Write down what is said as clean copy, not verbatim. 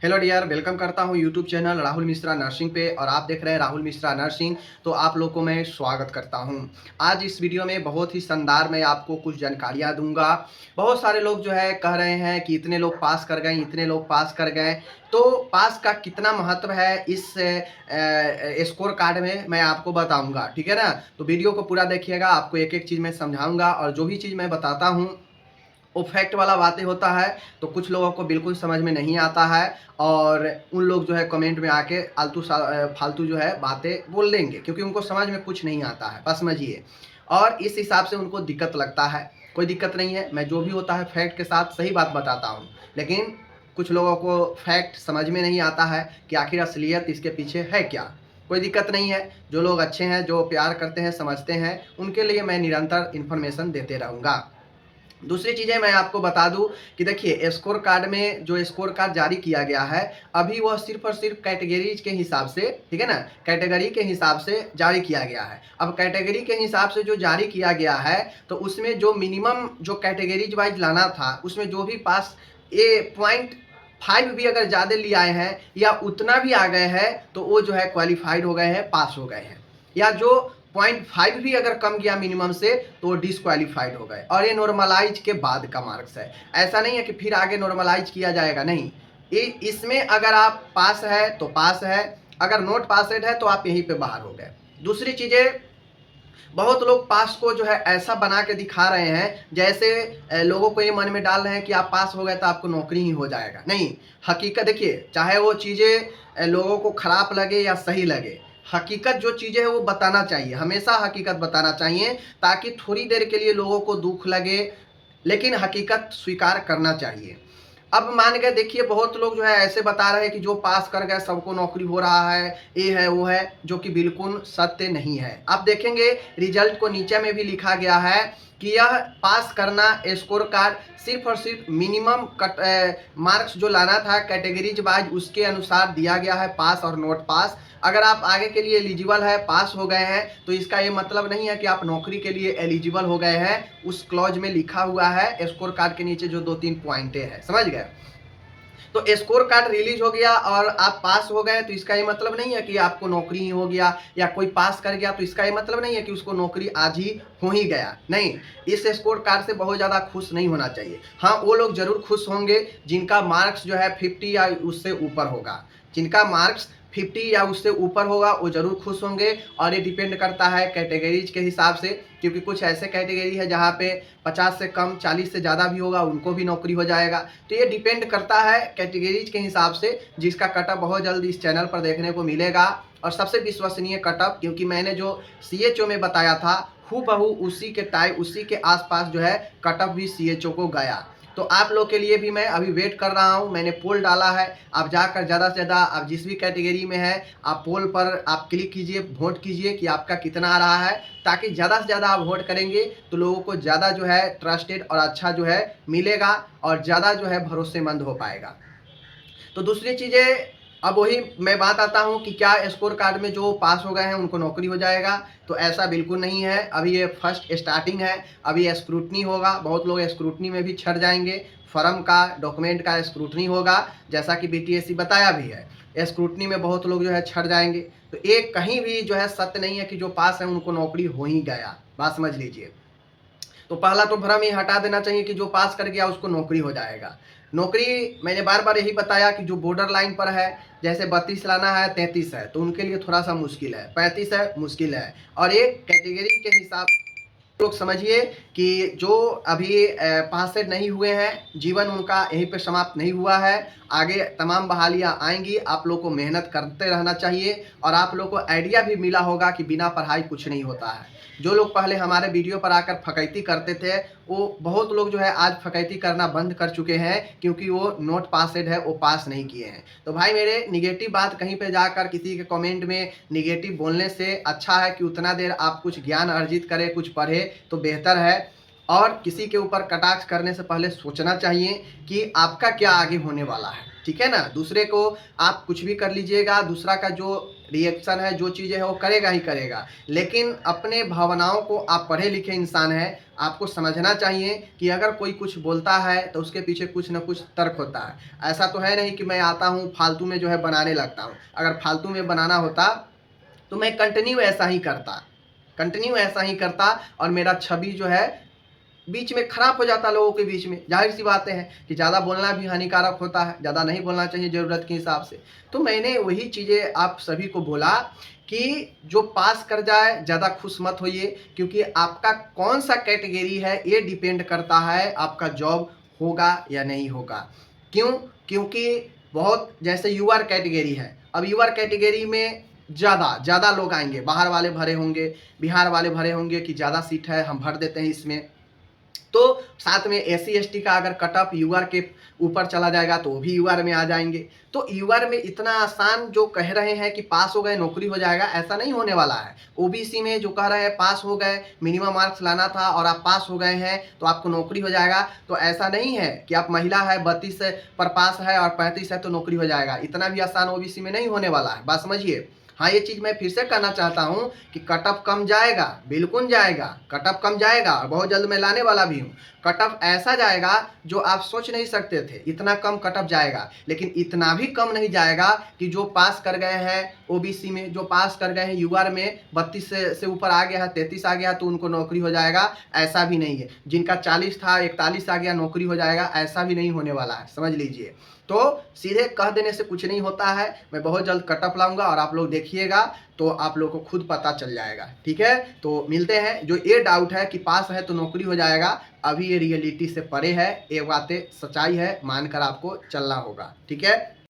Hello dear, welcome करता हूँ YouTube channel Rahul Mishra nursing पे और आप देख रहे हैं राहुल मिश्रा नर्सिंग। तो आप लोग को मैं स्वागत करता हूँ। आज इस वीडियो में बहुत ही शानदार मैं आपको कुछ जानकारियाँ दूंगा। बहुत सारे लोग जो है कह रहे हैं कि इतने लोग पास कर गए, इतने लोग पास कर गए। तो पास का कितना महत्व है इस स्कोर कार्ड में मैं आपको बताऊँगा, ठीक है ना। तो वीडियो को पूरा देखिएगा, आपको एक एक चीज़ मैं समझाऊँगा और जो भी चीज़ मैं बताता हूँ वो फैक्ट वाला बातें होता है। तो कुछ लोगों को बिल्कुल समझ में नहीं आता है और उन लोग जो है कमेंट में आके फालतू जो है बातें बोल देंगे, क्योंकि उनको समझ में कुछ नहीं आता है, बस समझिए। और इस हिसाब से उनको दिक्कत लगता है। कोई दिक्कत नहीं है, मैं जो भी होता है फैक्ट के साथ सही बात बताता हूँ। लेकिन कुछ लोगों को फैक्ट समझ में नहीं आता है कि आखिर असलियत इसके पीछे है क्या। कोई दिक्कत नहीं है, जो लोग अच्छे हैं, जो प्यार करते हैं, समझते हैं, उनके लिए मैं निरंतर इन्फॉर्मेशन देते रहूँगा। दूसरी चीज़ें मैं आपको बता दूं कि देखिए स्कोर कार्ड में जो स्कोर कार्ड जारी किया गया है, अभी वह सिर्फ और सिर्फ कैटेगरीज के हिसाब से, ठीक है ना, कैटेगरी के हिसाब से जारी किया गया है। अब कैटेगरी के हिसाब से जो जारी किया गया है, तो उसमें जो मिनिमम जो कैटेगरीज वाइज लाना था, उसमें जो भी पास ए पॉइंट 5 भी अगर ज़्यादा ले आए हैं या उतना भी आ गए हैं, तो वो जो है क्वालिफाइड हो गए हैं, पास हो गए हैं। या जो 0.5 भी अगर कम गया मिनिमम से, तो वो डिसक्वालीफाइड हो गए। और ये नॉर्मलाइज के बाद का मार्क्स है, ऐसा नहीं है कि फिर आगे नॉर्मलाइज किया जाएगा, नहीं। इसमें अगर आप पास है तो पास है, अगर नॉट पासेड है तो आप यहीं पे बाहर हो गए। दूसरी चीज़ें, बहुत लोग पास को जो है ऐसा बना के दिखा रहे हैं जैसे लोगों को ये मन में डाल रहे हैं कि आप पास हो गए तो आपको नौकरी ही हो जाएगा। नहीं, हकीकत देखिए, चाहे वो चीज़ें लोगों को खराब लगे या सही लगे, हकीकत जो चीज़ें है वो बताना चाहिए, हमेशा हकीकत बताना चाहिए, ताकि थोड़ी देर के लिए लोगों को दुख लगे, लेकिन हकीकत स्वीकार करना चाहिए। अब मान गए, देखिए बहुत लोग जो है ऐसे बता रहे हैं कि जो पास कर गए सबको नौकरी हो रहा है, ये है वो है, जो कि बिल्कुल सत्य नहीं है। आप देखेंगे रिजल्ट को नीचे में भी लिखा गया है कि यह पास करना स्कोर कार्ड सिर्फ और सिर्फ मिनिमम मार्क्स जो लाना था कैटेगरीज वाइज उसके अनुसार दिया गया है, पास और नॉट पास। अगर आप आगे के लिए एलिजिबल है, पास हो गए हैं, तो इसका ये मतलब नहीं है कि आप नौकरी के लिए एलिजिबल हो गए हैं। उस क्लॉज में लिखा हुआ है स्कोर कार्ड के नीचे जो 2-3 पॉइंटें हैं, समझ गए। तो स्कोर कार्ड रिलीज हो गया और आप पास हो गए, तो इसका ये मतलब नहीं है कि आपको नौकरी ही हो गया, या कोई पास कर गया तो इसका ये मतलब नहीं है कि उसको नौकरी आज ही हो ही गया। नहीं, इस स्कोर कार्ड से बहुत ज़्यादा खुश नहीं होना चाहिए। हाँ, वो लोग जरूर खुश होंगे जिनका मार्क्स जो है 50 या उससे ऊपर होगा। जिनका मार्क्स 50 या उससे ऊपर होगा वो जरूर खुश होंगे। और ये डिपेंड करता है कैटेगरीज के हिसाब से, क्योंकि कुछ ऐसे कैटेगरी है जहाँ पे 50 से कम, 40 से ज़्यादा भी होगा, उनको भी नौकरी हो जाएगा। तो ये डिपेंड करता है कैटेगरीज के हिसाब से, जिसका कटअप बहुत जल्द इस चैनल पर देखने को मिलेगा। और सबसे विश्वसनीय कटअप, क्योंकि मैंने जो CHO में बताया था हूबहू उसी के टाइप, उसी के आसपास जो है कटअप भी CHO को गया। तो आप लोग के लिए भी मैं अभी वेट कर रहा हूं, मैंने पोल डाला है। आप जाकर ज़्यादा से ज़्यादा, आप जिस भी कैटेगरी में है, आप पोल पर आप क्लिक कीजिए, वोट कीजिए कि आपका कितना आ रहा है, ताकि ज़्यादा से ज़्यादा आप वोट करेंगे तो लोगों को ज़्यादा जो है ट्रस्टेड और अच्छा जो है मिलेगा और ज़्यादा जो है भरोसेमंद हो पाएगा। तो दूसरी चीज़ें, अब वही मैं बात आता हूँ कि क्या स्कोर कार्ड में जो पास हो गए हैं उनको नौकरी हो जाएगा, तो ऐसा बिल्कुल नहीं है। अभी ये फर्स्ट स्टार्टिंग है, अभी स्क्रूटनी होगा, बहुत लोग स्क्रूटनी में भी छट जाएंगे, फर्म का डॉक्यूमेंट का स्क्रूटनी होगा, जैसा कि BTSC बताया भी है। स्क्रूटनी में बहुत लोग जो है छट जाएंगे। तो एक कहीं भी जो है सत्य नहीं है कि जो पास है उनको नौकरी हो ही गया, बात समझ लीजिए। तो पहला तो भ्रम ये हटा देना चाहिए कि जो पास कर गया उसको नौकरी हो जाएगा। नौकरी मैंने बार बार यही बताया कि जो बॉर्डर लाइन पर है, जैसे 32 लाना है, 33 है, तो उनके लिए थोड़ा सा मुश्किल है, 35 है मुश्किल है। और ये कैटेगरी के हिसाब लोग समझिए कि जो अभी पास से नहीं हुए हैं, जीवन उनका यहीं पे समाप्त नहीं हुआ है। आगे तमाम बहालियां आएंगी, आप लोग को मेहनत करते रहना चाहिए। और आप लोग को आइडिया भी मिला होगा कि बिना पढ़ाई कुछ नहीं होता है। जो लोग पहले हमारे वीडियो पर आकर फकैती करते थे, वो बहुत लोग जो है आज फकैती करना बंद कर चुके हैं, क्योंकि वो नॉट पासेड है, वो पास नहीं किए हैं। तो भाई मेरे, निगेटिव बात कहीं पे जाकर किसी के कमेंट में निगेटिव बोलने से अच्छा है कि उतना देर आप कुछ ज्ञान अर्जित करें, कुछ पढ़े तो बेहतर है। और किसी के ऊपर कटाक्ष करने से पहले सोचना चाहिए कि आपका क्या आगे होने वाला है। ठीक है ना? दूसरे को आप कुछ भी कर लीजिएगा, दूसरा का जो रिएक्शन है, जो चीज़ें हैं वो करेगा ही करेगा। लेकिन अपने भावनाओं को आप पढ़े लिखे इंसान हैं, आपको समझना चाहिए कि अगर कोई कुछ बोलता है तो उसके पीछे कुछ न कुछ तर्क होता है। ऐसा तो है नहीं कि मैं आता हूँ फालतू में जो है बनाने लगता हूँ। अगर फालतू में बनाना होता तो मैं कंटिन्यू ऐसा ही करता और मेरा छवि जो है बीच में खराब हो जाता लोगों के बीच में। ज़ाहिर-सी बातें हैं कि ज़्यादा बोलना भी हानिकारक होता है, ज़्यादा नहीं बोलना चाहिए ज़रूरत के हिसाब से। तो मैंने वही चीज़ें आप सभी को बोला कि जो पास कर जाए ज़्यादा खुश मत होइए, क्योंकि आपका कौन-सा कैटेगरी है ये डिपेंड करता है आपका जॉब होगा या नहीं होगा। क्यों? क्योंकि बहुत जैसे यूआर कैटेगरी है, अब यूआर कैटेगरी में ज़्यादा लोग आएँगे, बाहर वाले भरे होंगे, बिहार वाले भरे होंगे कि ज़्यादा सीट है हम भर देते हैं इसमें। तो साथ में एससी-एसटी का अगर कट ऑफ यूआर के ऊपर चला जाएगा तो वो भी यूआर में आ जाएँगे। तो यूआर में इतना आसान जो कह रहे हैं कि पास हो गए नौकरी हो जाएगा, ऐसा नहीं होने वाला है। ओबीसी में जो कह रहे हैं पास हो गए, मिनिमम मार्क्स लाना था और आप पास हो गए हैं तो आपको नौकरी हो जाएगा, तो ऐसा नहीं है कि आप महिला है 32 पर पास है और 35 है तो नौकरी हो जाएगा। इतना भी आसान ओबीसी में नहीं होने वाला है, बात समझिए। हाँ, ये चीज़ मैं फिर से कहना चाहता हूँ कि कट ऑफ कम जाएगा, बिल्कुल जाएगा, कट ऑफ कम जाएगा और बहुत जल्द मैं लाने वाला भी हूँ। कट ऑफ ऐसा जाएगा जो आप सोच नहीं सकते थे, इतना कम कट ऑफ जाएगा। लेकिन इतना भी कम नहीं जाएगा कि जो पास कर गए हैं ओबीसी में, जो पास कर गए हैं यूआर में 32 से ऊपर आ गया है, 33 आ गया तो उनको नौकरी हो जाएगा, ऐसा भी नहीं है। जिनका 40 था 41 आ गया नौकरी हो जाएगा, ऐसा भी नहीं होने वाला है, समझ लीजिए। तो सीधे कह देने से कुछ नहीं होता है। मैं बहुत जल्द कट ऑफ लाऊँगा और आप लोग देखिएगा तो आप लोगों को खुद पता चल जाएगा, ठीक है? तो मिलते हैं। जो ये डाउट है कि पास है तो नौकरी हो जाएगा, अभी ये रियलिटी से परे है, ये बातें सच्चाई है, मानकर आपको चलना होगा, ठीक है?